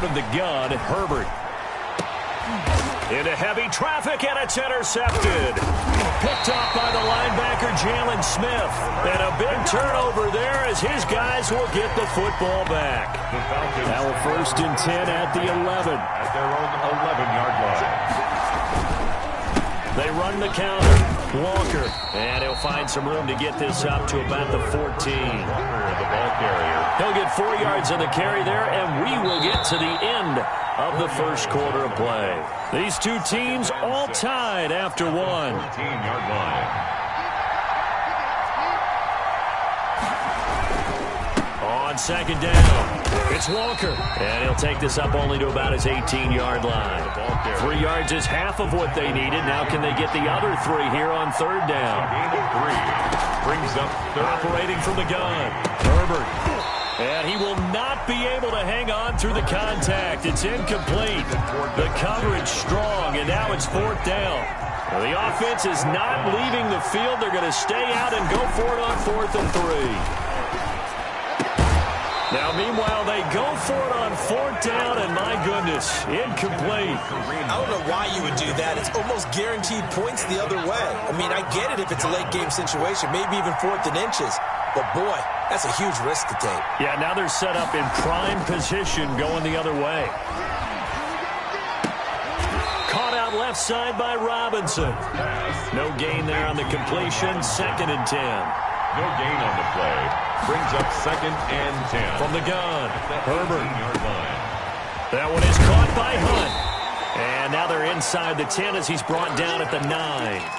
out of the gun, Herbert. Into heavy traffic, and it's intercepted. Picked off by the linebacker, Jalen Smith. And a big turnover there as his guys will get the football back. Now a 1st and 10 at the 11. At their own 11-yard line. They run the counter. Walker. And he'll find some room to get this up to about the 14. Walker, the ball carrier. He'll get 4 yards on the carry there, and we will get to the end of the first quarter of play. These two teams all tied after one. 14-yard line. On 2nd down, it's Walker. And he'll take this up only to about his 18-yard line. 3 yards is half of what they needed. Now can they get the other 3 here on 3rd down? Gain of 3. Brings up 3rd. Operating from the gun, Herbert. And he will not be able to hang on through the contact. It's incomplete. The coverage strong, and now it's 4th down. Well, the offense is not leaving the field. They're going to stay out and go for it on 4th and 3. Now, meanwhile, they go for it on 4th down, and my goodness, incomplete. I don't know why you would do that. It's almost guaranteed points the other way. I mean, I get it if it's a late-game situation, maybe even 4th and inches. But, boy, that's a huge risk to take. Yeah, now they're set up in prime position going the other way. Caught out left side by Robinson. No gain there on the completion. 2nd and 10. No gain on the play. Brings up 2nd and 10. From the gun, Herbert. 18-yard line. That one is caught by Hunt. And now they're inside the 10 as he's brought down at the 9.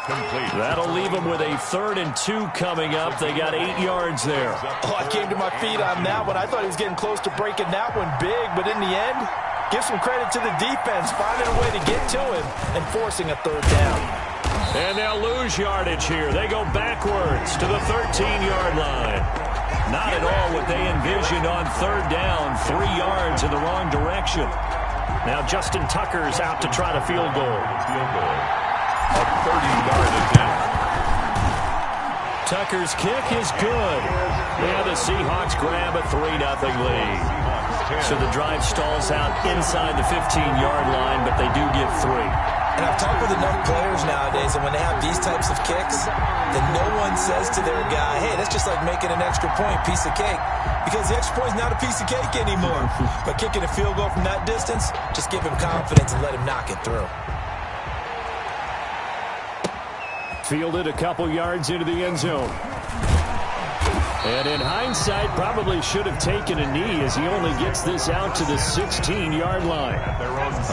Complete. That'll leave them with a 3rd and 2 coming up. They got 8 yards there. Oh, I came to my feet on that one. I thought he was getting close to breaking that one big, but in the end, give some credit to the defense, finding a way to get to him and forcing a 3rd down. And they'll lose yardage here. They go backwards to the 13-yard line. Not at all what they envisioned on 3rd down. 3 yards in the wrong direction. Now Justin Tucker's out to try to field goal. Field goal. A 30-yard attempt. Tucker's kick is good. Yeah, the Seahawks grab a 3-0 lead. So the drive stalls out inside the 15-yard line, but they do get 3. And I've talked with enough players nowadays, and when they have these types of kicks, then no one says to their guy, hey, that's just like making an extra point, piece of cake. Because the extra point is not a piece of cake anymore. But kicking a field goal from that distance, just give him confidence and let him knock it through. Fielded a couple yards into the end zone. And in hindsight, probably should have taken a knee as he only gets this out to the 16-yard line.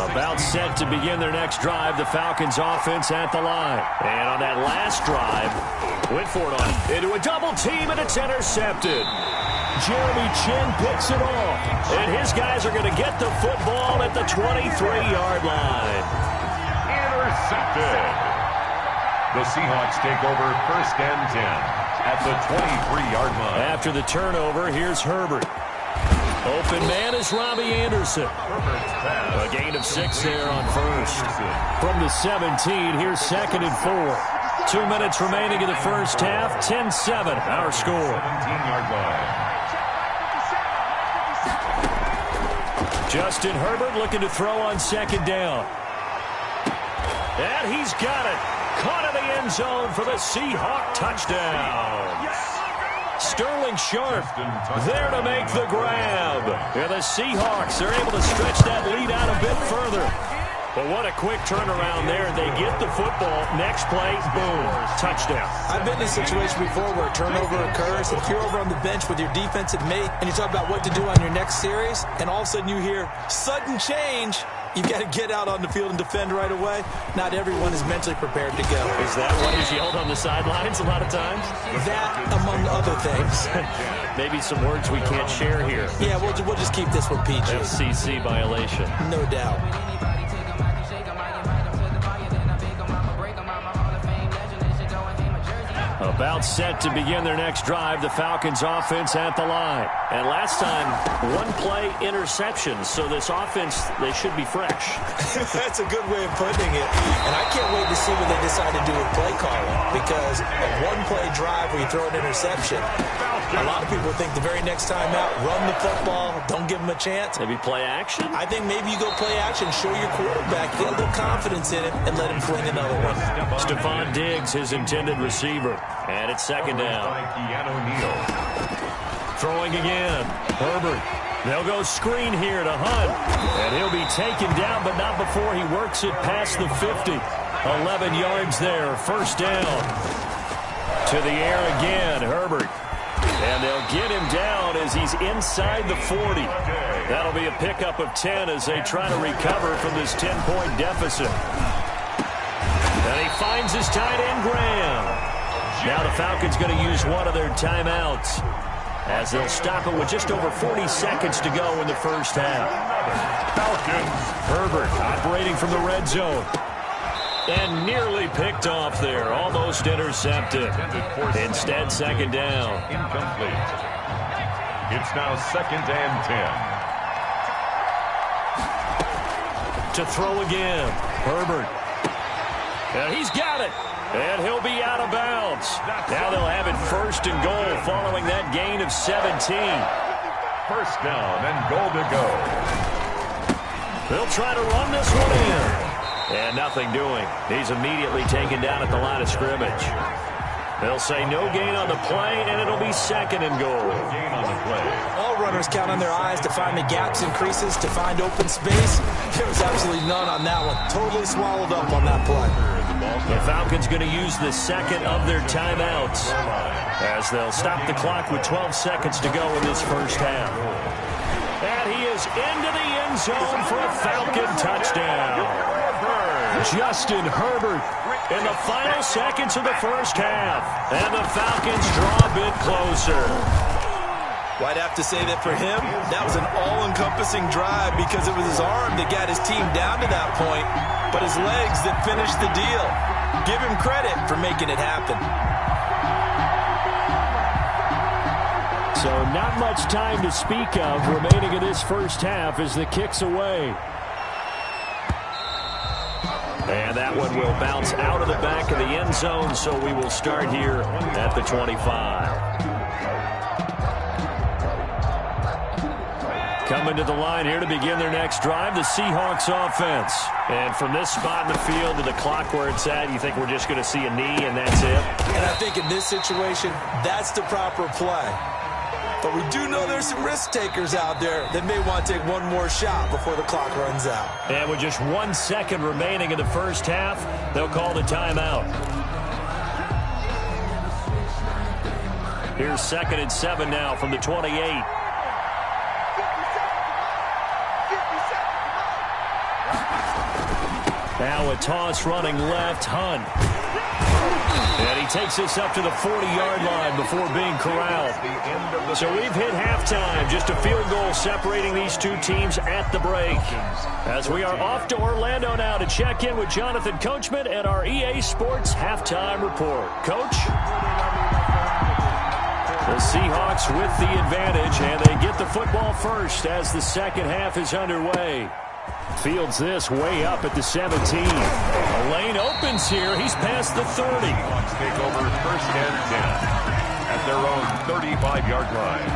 About set to begin their next drive, the Falcons offense at the line. And on that last drive, went for it on into a double team, and it's intercepted. Jeremy Chin picks it off. And his guys are going to get the football at the 23-yard line. Intercepted. The Seahawks take over 1st and 10. At the 23-yard line. After the turnover, here's Herbert. Open man is Robbie Anderson. A gain of 6 there on 1st. From the 17, here's 2nd and 4. 2 minutes remaining in the first half. 10-7, our score. 17-yard line. Justin Herbert looking to throw on 2nd down. And he's got it. Caught in the end zone for the Seahawk touchdown. Sterling Sharp there to make the grab. And the Seahawks are able to stretch that lead out a bit further. But what a quick turnaround there. They get the football. Next play, boom, touchdown. I've been in a situation before where a turnover occurs. If you're over on the bench with your defensive mate and you talk about what to do on your next series, and all of a sudden you hear sudden change, you've got to get out on the field and defend right away. Not everyone is mentally prepared to go. Is that what is yelled on the sidelines a lot of times? That, among other things. Maybe some words we can't share here. Yeah, we'll just keep this one PG. FCC violation. No doubt. About set to begin their next drive, the Falcons offense at the line. And last time, one-play interception. So this offense, they should be fresh. That's a good way of putting it. And I can't wait to see what they decide to do with play calling. Because a one-play drive where you throw an interception, a lot of people think the very next time out, run the football, don't give them a chance. Maybe play action? I think maybe you go play action, show your quarterback, get a little confidence in him, and let him fling another one. Stephon Diggs, his intended receiver. And it's second down. Throwing again. Herbert. They'll go screen here to Hunt. And he'll be taken down, but not before he works it past the 50. 11 yards there. First down. To the air again. Herbert. And they'll get him down as he's inside the 40. That'll be a pickup of 10 as they try to recover from this 10-point deficit. And he finds his tight end, Graham. Now the Falcons going to use one of their timeouts as they'll stop it with just over 40 seconds to go in the first half. Falcons. Herbert operating from the red zone. And nearly picked off there. Almost intercepted. Instead, second down. Incomplete. It's now 2nd and 10. To throw again. Herbert. And he's got it. And he'll be out of bounds. Now they'll have it 1st and goal following that gain of 17. First down and goal to go. They'll try to run this one in. And nothing doing. He's immediately taken down at the line of scrimmage. They'll say no gain on the play, and it'll be 2nd and goal. Gain on the play. All runners count on their eyes to find the gaps and creases, to find open space. There was absolutely none on that one. Totally swallowed up on that play. The Falcons going to use the second of their timeouts as they'll stop the clock with 12 seconds to go in this first half. And he is into the end zone for a Falcon touchdown. Justin Herbert in the final seconds of the first half. And the Falcons draw a bit closer. Well, I'd have to say that for him, that was an all-encompassing drive because it was his arm that got his team down to that point, but his legs that finished the deal. Give him credit for making it happen. So not much time to speak of remaining in this first half as the kick's away. And that one will bounce out of the back of the end zone, so we will start here at the 25. Coming to the line here to begin their next drive, the Seahawks offense. And from this spot in the field to the clock where it's at, you think we're just going to see a knee and that's it? And I think in this situation, that's the proper play. But we do know there's some risk takers out there that may want to take one more shot before the clock runs out. And with just 1 second remaining in the first half, they'll call the timeout. Here's 2nd and 7 now from the 28. Now a toss running left, Hunt. And he takes this up to the 40-yard line before being corralled. So we've hit halftime. Just a field goal separating these two teams at the break. As we are off to Orlando now to check in with Jonathan Coachman at our EA Sports Halftime Report. Coach? The Seahawks with the advantage, and they get the football first as the second half is underway. Fields this way up at the 17. A lane opens here. He's past the 30. Seahawks take over 1st and 10 at their own 35-yard line.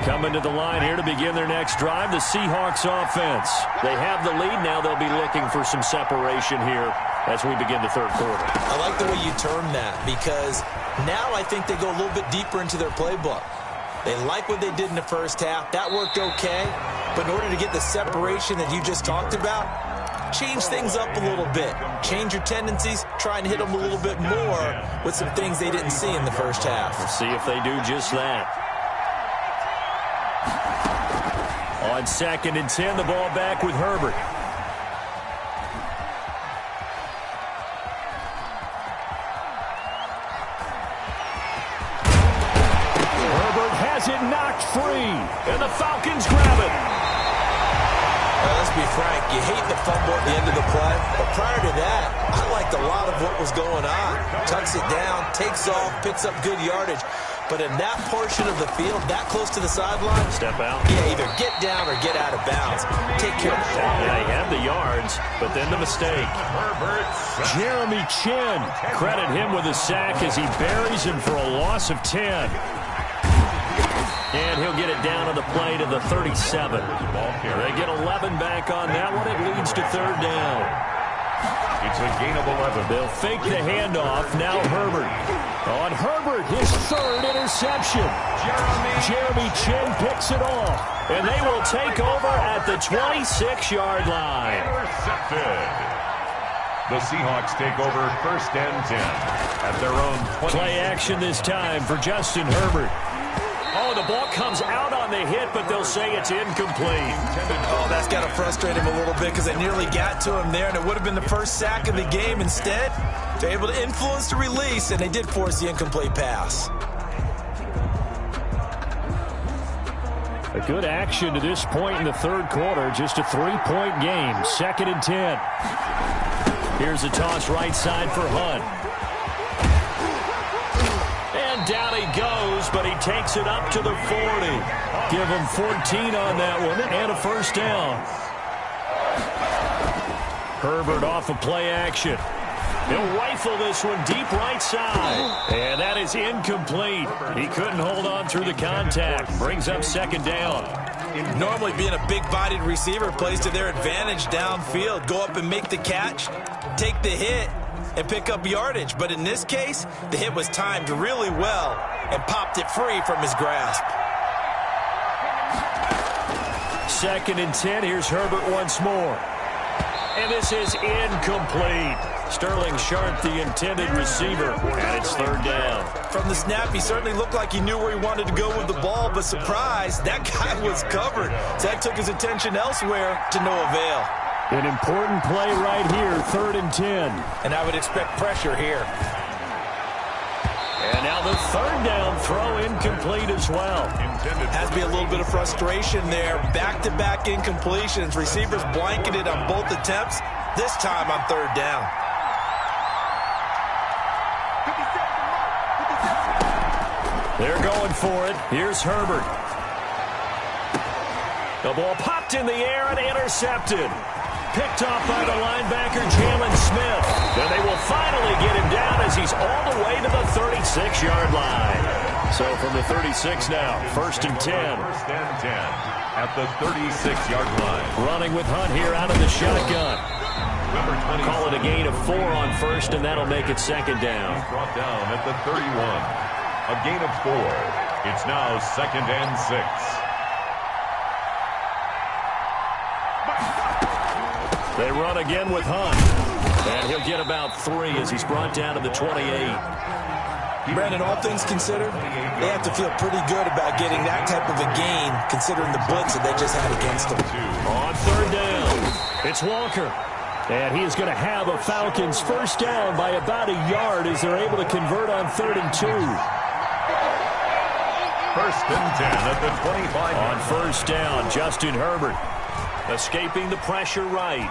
Coming to the line here to begin their next drive, the Seahawks offense. They have the lead. Now they'll be looking for some separation here as we begin the third quarter. I like the way you term that because now I think they go a little bit deeper into their playbook. They like what they did in the first half. That worked okay. But in order to get the separation that you just talked about, change things up a little bit. Change your tendencies. Try and hit them a little bit more with some things they didn't see in the first half. We'll see if they do just that. On 2nd and 10, the ball back with Herbert. It knocked free, and the Falcons grab it. Well, let's be frank. You hate the fumble at the end of the play, but prior to that, I liked a lot of what was going on. Tucks it down, takes off, picks up good yardage. But in that portion of the field, that close to the sideline, step out. Yeah, either get down or get out of bounds. Take care of the ball. Yeah, he had the yards, but then the mistake. Jeremy Chinn, credit him with a sack as he buries him for a loss of 10. And he'll get it down on the play to the 37. They get 11 back on that one. It leads to third down. It's a gain of 11. They'll fake the handoff. Now Herbert. On Herbert, his third interception. Jeremy Chinn picks it off. And they will take over at the 26-yard line. Intercepted. The Seahawks take over first and 10 at their own 20. Play action this time for Justin Herbert. Oh, the ball comes out on the hit, but they'll say it's incomplete. Oh, that's got to frustrate him a little bit because they nearly got to him there, and it would have been the first sack of the game. Instead, they're able to influence the release, and they did force the incomplete pass. A good action to this point in the third quarter. Just a 3-point game. 2nd and 10. Here's a toss right side for Hunt. And down he goes, but he takes it up to the 40. Give him 14 on that one and a first down. Herbert off of play action. He'll rifle this one deep right side. And that is incomplete. He couldn't hold on through the contact. Brings up 2nd down. Normally being a big-bodied receiver plays to their advantage downfield. Go up and make the catch, take the hit, and pick up yardage. But in this case, the hit was timed really well and popped it free from his grasp. 2nd and 10. Here's Herbert once more. And this is incomplete. Sterling Sharp, the intended receiver, and it's third down. From the snap, he certainly looked like he knew where he wanted to go with the ball, but surprise, that guy was covered. So that took his attention elsewhere to no avail. An important play right here, 3rd and 10. And I would expect pressure here. And now the third down throw incomplete as well. Has to be a little bit of frustration there. Back-to-back incompletions. Receivers blanketed on both attempts. This time on third down. They're going for it. Here's Herbert. The ball popped in the air and intercepted. Picked off by the linebacker, Jalen Smith. Then they will finally get him down as he's all the way to the 36-yard line. So from the 36 now, 1st and 10. 1st and 10 at the 36-yard line. Running with Hunt here out of the shotgun. Number 20. Call it a gain of 4 on 1st, and that'll make it 2nd down. He's brought down at the 31. A gain of 4. It's now 2nd and 6. They run again with Hunt. And he'll get about 3 as he's brought down to the 28. Brandon, all things considered, they have to feel pretty good about getting that type of a gain considering the blitz that they just had against them. On third down, it's Walker. And he is going to have a Falcons first down by about a yard as they're able to convert on 3rd and 2. 1st and 10 at the 25. On first down, Justin Herbert escaping the pressure right.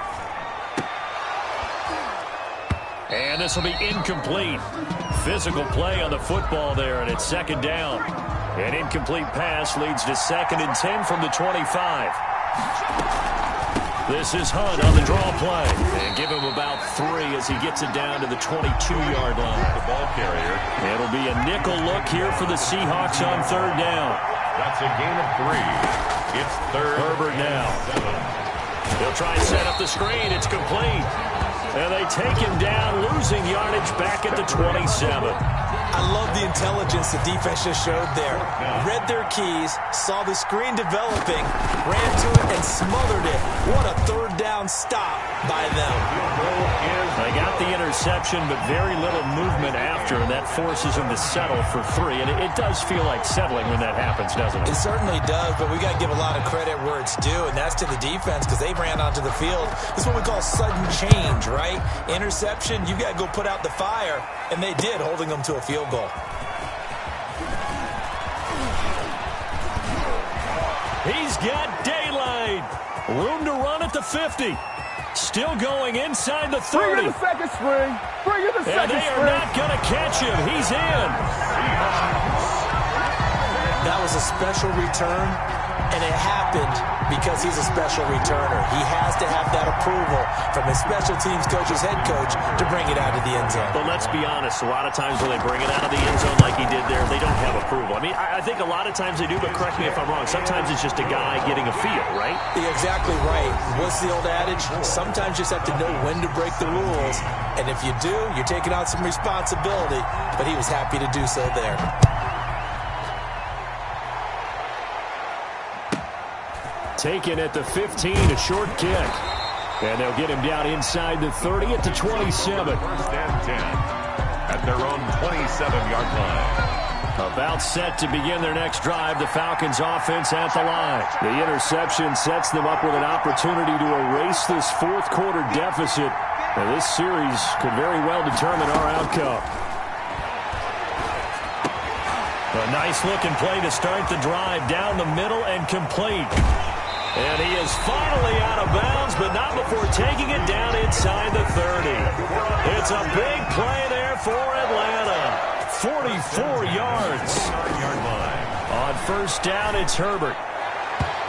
And this will be incomplete. Physical play on the football there, and it's 2nd down. An incomplete pass leads to 2nd and 10 from the 25. This is Hunt on the draw play. And give him about 3 as he gets it down to the 22-yard line. The ball carrier. It'll be a nickel look here for the Seahawks on third down. That's a gain of 3. It's 3rd. Herbert now. He'll try and set up the screen. It's complete. And they take him down, losing yardage back at the 27. I love the intelligence the defense just showed there. Read their keys, saw the screen developing, ran to it, and smothered it. What a third down stop by them. They got the interception, but very little movement after, and that forces them to settle for 3. And it does feel like settling when that happens, doesn't it? It certainly does, but we got to give a lot of credit where it's due, and that's to the defense because they ran onto the field. This is what we call sudden change, right? Interception, you got to go put out the fire, and they did, holding them to a field goal. He's got daylight. Room to run at the 50. Still going inside the 30. Bring in the second string. Bring in the second string. And they are not going to catch him. He's in. That was a special return, and it happened because he's a special returner. He has to have that approval from his special teams coach's head coach to bring it out of the end zone. But let's be honest, a lot of times when they bring it out of the end zone like he did there, they don't have approval. I mean, I think a lot of times they do, but correct me if I'm wrong. Sometimes it's just a guy getting a feel, right? You're exactly right. What's the old adage? Sometimes you just have to know when to break the rules, and if you do, you're taking on some responsibility, but he was happy to do so there. Taken at the 15, a short kick. And they'll get him down inside the 30 at the 27. First and 10 at their own 27-yard line. About set to begin their next drive, the Falcons offense at the line. The interception sets them up with an opportunity to erase this fourth quarter deficit. Now, this series could very well determine our outcome. A nice-looking play to start the drive down the middle and complete. And he is finally out of bounds, but not before taking it down inside the 30. It's a big play there for Atlanta. 44 yards. On first down, it's Herbert.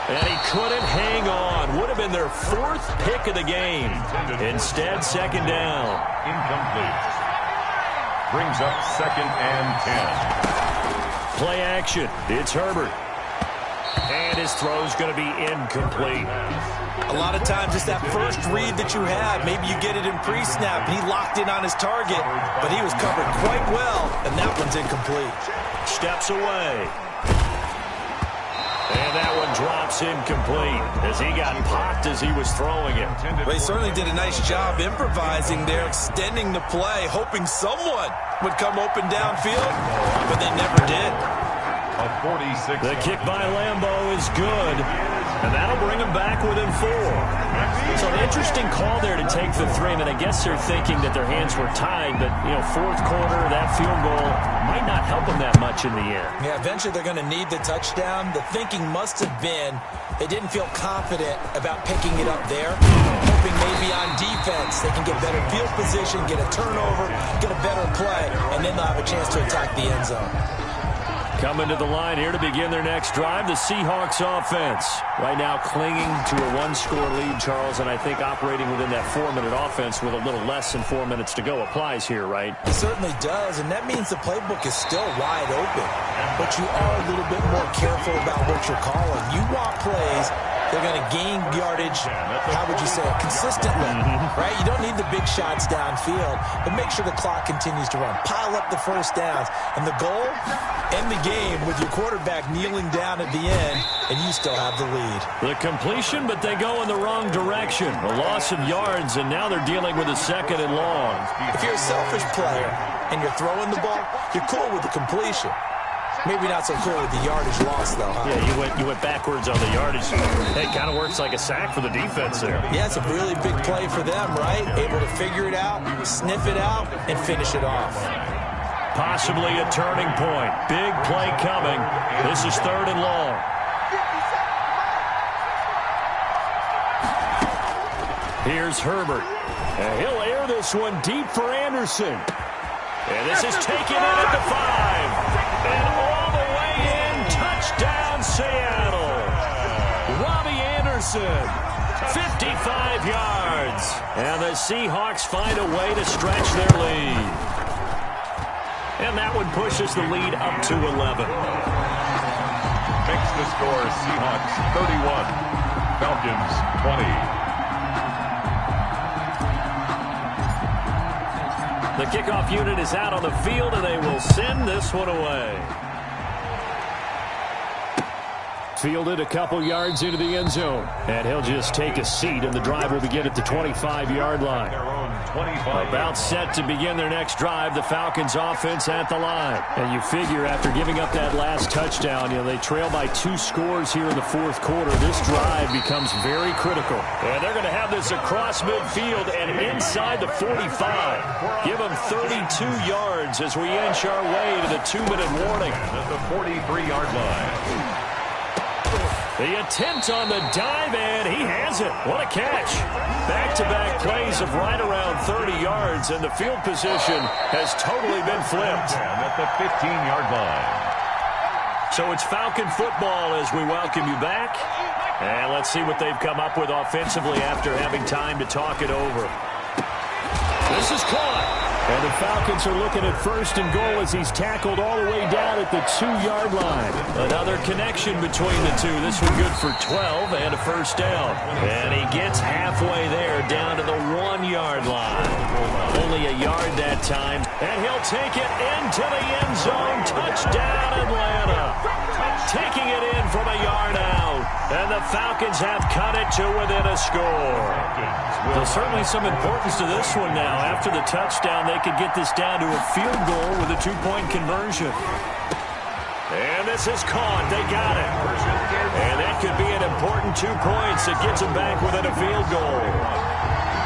And he couldn't hang on. Would have been their fourth pick of the game. Instead, second down. Incomplete. Brings up second and 10. Play action. It's Herbert. And his throw's going to be incomplete. A lot of times it's that first read that you have. Maybe you get it in pre-snap, and he locked in on his target, but he was covered quite well, and that one's incomplete. Steps away. And that one drops incomplete as he got popped as he was throwing it. Well, he certainly did a nice job improvising there, extending the play, hoping someone would come open downfield, but they never did. The kick by Lambo is good, and that'll bring him back within 4. So an interesting call there to take the 3. I mean, I guess they're thinking that their hands were tied, but, you know, fourth quarter, that field goal might not help them that much in the end. Yeah, eventually they're going to need the touchdown. The thinking must have been they didn't feel confident about picking it up there, hoping maybe on defense they can get better field position, get a turnover, get a better play, and then they'll have a chance to attack the end zone. Coming to the line here to begin their next drive, the Seahawks offense. Right now clinging to a one-score lead, Charles, and I think operating within that 4-minute offense with a little less than 4 minutes to go applies here, right? It certainly does, and that means the playbook is still wide open. But you are a little bit more careful about what you're calling. You want plays they're going to gain yardage, how would you say it, consistently, right? You don't need the big shots downfield, but make sure the clock continues to run. Pile up the first downs. And the goal, end the game with your quarterback kneeling down at the end, and you still have the lead. The completion, but they go in the wrong direction. A loss of yards, and now they're dealing with a second and long. If you're a selfish player and you're throwing the ball, you're cool with the completion. Maybe not so cool with the yardage loss, though, huh? Yeah, you went backwards on the yardage. It kind of works like a sack for the defense there. Yeah, it's a really big play for them, right? Able to figure it out, sniff it out, and finish it off. Possibly a turning point. Big play coming. This is third and long. Here's Herbert. And he'll air this one deep for Anderson. And this is taken in at the 5. And all the way in, touchdown Seattle. Robbie Anderson, 55 yards. And the Seahawks find a way to stretch their lead. And that one pushes the lead up to 11. Makes the score Seahawks 31, Falcons 20. The kickoff unit is out on the field, and they will send this one away. Fielded a couple yards into the end zone. And he'll just take a seat, and the drive will begin at the 25-yard line. About set to begin their next drive, the Falcons offense at the line. And you figure after giving up that last touchdown, they trail by 2 scores here in the fourth quarter. This drive becomes very critical. And they're going to have this across midfield and inside the 45. Give them 32 yards as we inch our way to the 2-minute warning. At the 43-yard line. The attempt on the dive, and he has it. What a catch. Back-to-back plays of right around 30 yards, and the field position has totally been flipped. And at the 15-yard line. So it's Falcon football as we welcome you back. And let's see what they've come up with offensively after having time to talk it over. This is caught. And the Falcons are looking at first and goal as he's tackled all the way down at the 2-yard line. Another connection between the two. This one good for 12 and a first down. And he gets halfway there down to the 1-yard line. Only a yard that time. And he'll take it into the end zone. Touchdown, Atlanta. Taking it in from a yard out. And the Falcons have cut it to within a score. Well, certainly some importance to this one now. After the touchdown, they could get this down to a field goal with a 2-point conversion. And this is caught. They got it. And that could be an important 2 points that gets them back within a field goal.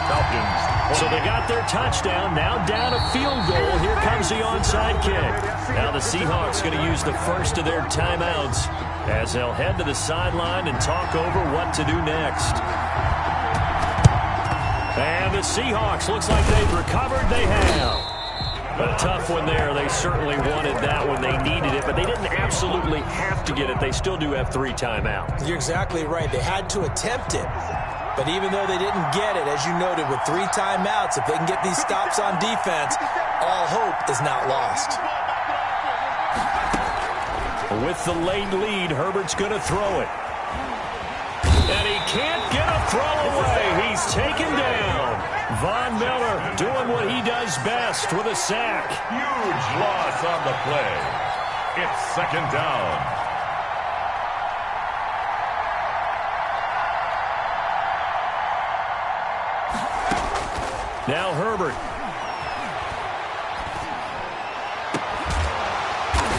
Falcons. So they got their touchdown. Now down a field goal. Here comes the onside kick. Now the Seahawks going to use the first of their timeouts as they'll head to the sideline and talk over what to do next. And the Seahawks, looks like they've recovered. They have. A tough one there. They certainly wanted that one. They needed it, but they didn't absolutely have to get it. They still do have 3 timeouts. You're exactly right. They had to attempt it. But even though they didn't get it, as you noted, with 3 timeouts, if they can get these stops on defense, all hope is not lost. With the late lead, Herbert's going to throw it. And he can't get a throw away. He's taken down. Von Miller doing what he does best with a sack. Huge loss on the play. It's second down. Now Herbert.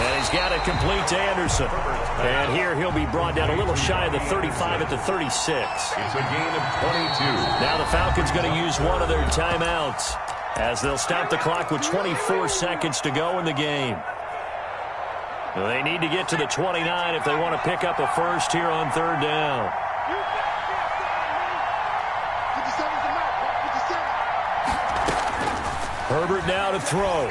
And he's got it complete to Anderson. And here he'll be brought down a little shy of the 35 at the 36. It's a gain of 22. Now the Falcons going to use one of their timeouts as they'll stop the clock with 24 seconds to go in the game. They need to get to the 29 if they want to pick up a first here on third down. Herbert now to throw.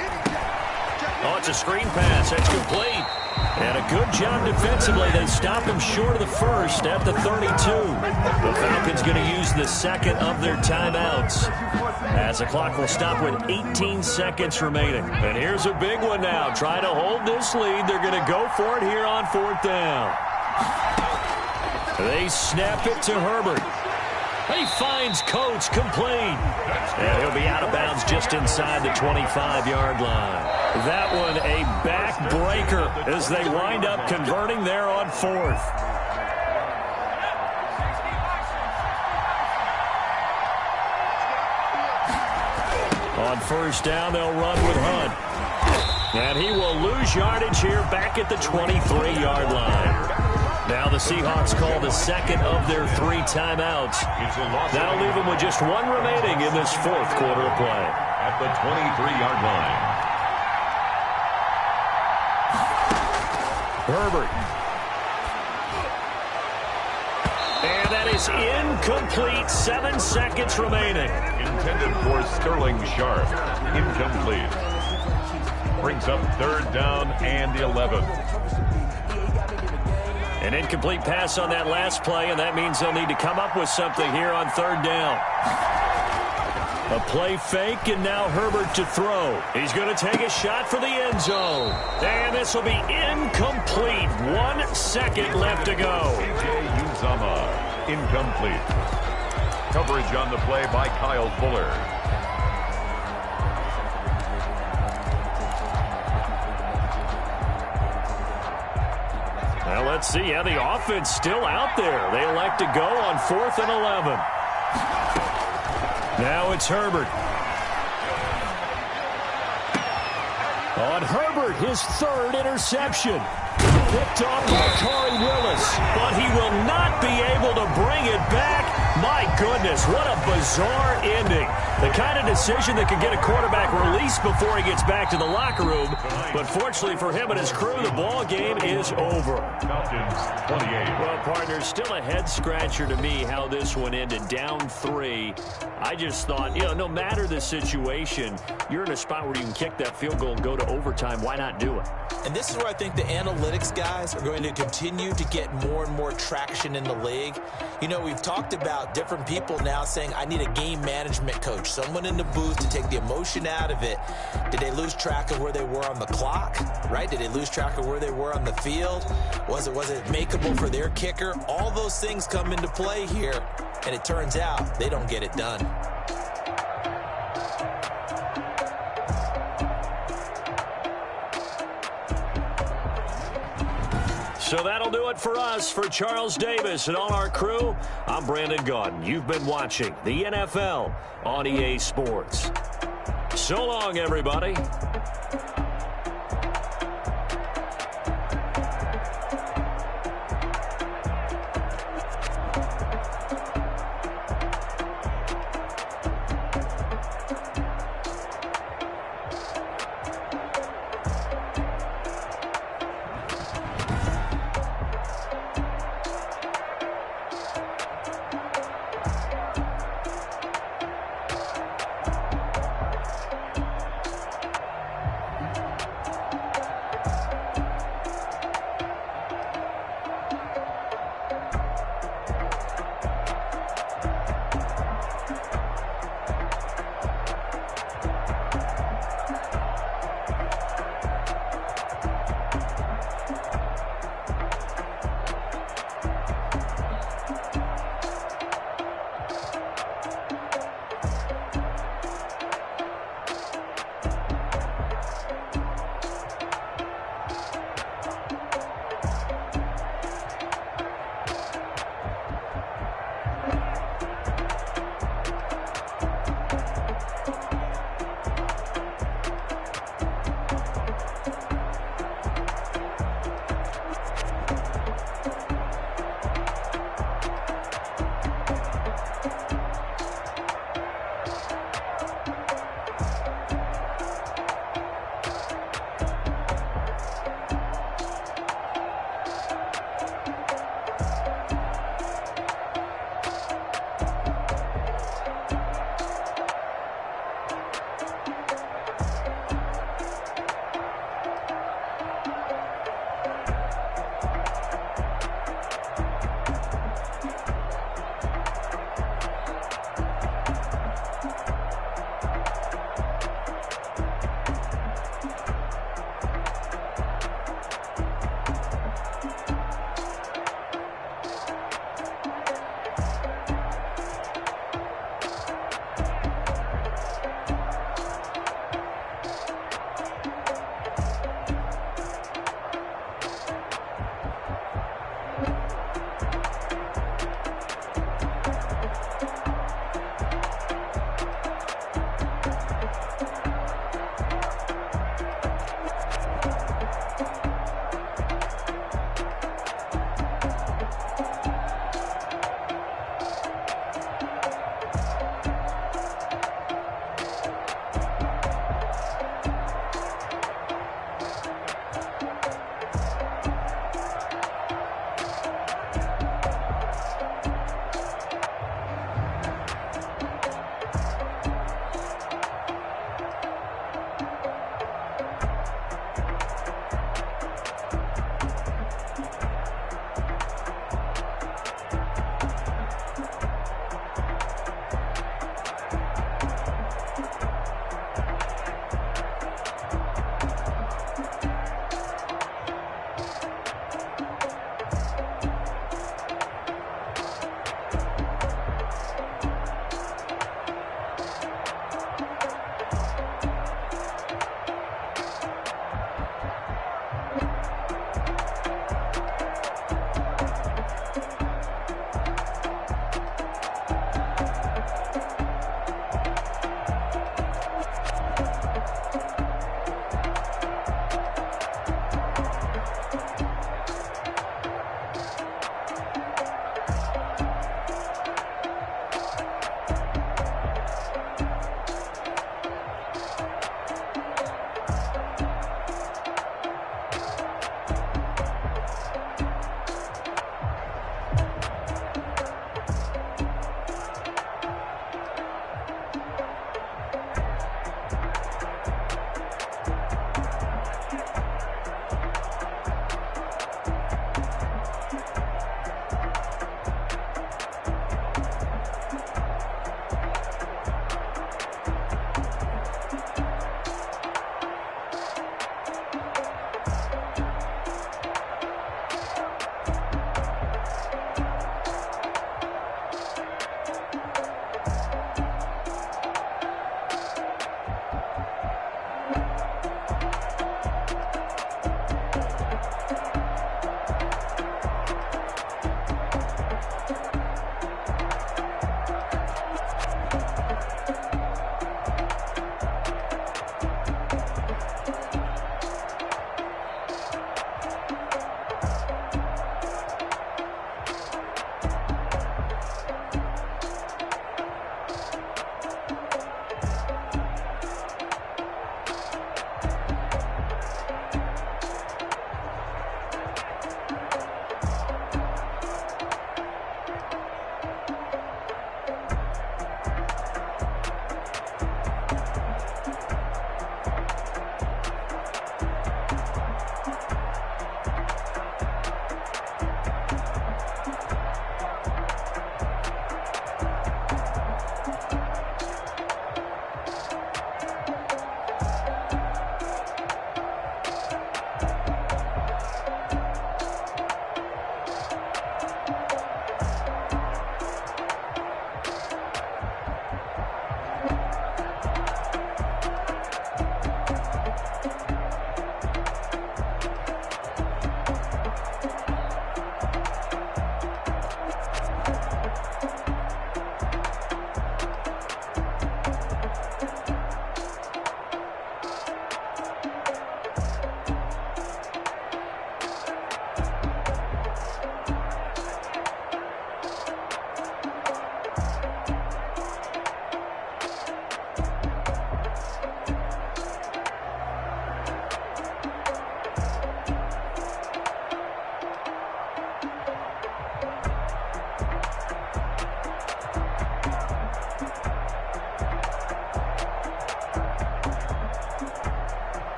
Oh, it's a screen pass. That's complete. And a good job defensively. They stop him short of the first at the 32. The Falcons going to use the second of their timeouts as the clock will stop with 18 seconds remaining. And here's a big one now. Trying to hold this lead. They're going to go for it here on fourth down. They snap it to Herbert. He finds Coates complete. And he'll be out of bounds just inside the 25-yard line. That one a backbreaker as they wind up converting there on fourth. On first down, they'll run with Hunt. And he will lose yardage here back at the 23-yard line. Now the Seahawks call the second of their 3 timeouts. That'll leave them with just 1 remaining in this fourth quarter of play. At the 23-yard line. Herbert. And that is incomplete. 7 seconds remaining. Intended for Sterling Sharp. Incomplete. Brings up third down and 11. An incomplete pass on that last play, and that means they'll need to come up with something here on third down. A play fake, and now Herbert to throw. He's going to take a shot for the end zone. And this will be incomplete. 1 second left to go. C.J. Uzomah, incomplete. Coverage on the play by Kyle Fuller. Well, let's see how the offense still out there. They elect to go on 4th and 11. Now it's Herbert. On Herbert, his 3rd interception. Picked off by Corey Willis, but he will not be able to bring it back. My goodness, what a bizarre ending. The kind of decision that could get a quarterback released before he gets back to the locker room. But fortunately for him and his crew, the ball game is over. Falcons 28. Well, partner, still a head-scratcher to me how this one ended, down 3. I just thought, no matter the situation, you're in a spot where you can kick that field goal and go to overtime. Why not do it? And this is where I think the analytics guys are going to continue to get more and more traction in the league. We've talked about different people now saying, I need a game management coach, someone in the booth to take the emotion out of it. Did they lose track of where they were on the clock, right? Did they lose track of where they were on the field? Was it makeable for their kicker? All those things come into play here, and it turns out they don't get it done. So that'll do it for us. For Charles Davis and all our crew, I'm Brandon Gaudin. You've been watching the NFL on EA Sports. So long, everybody.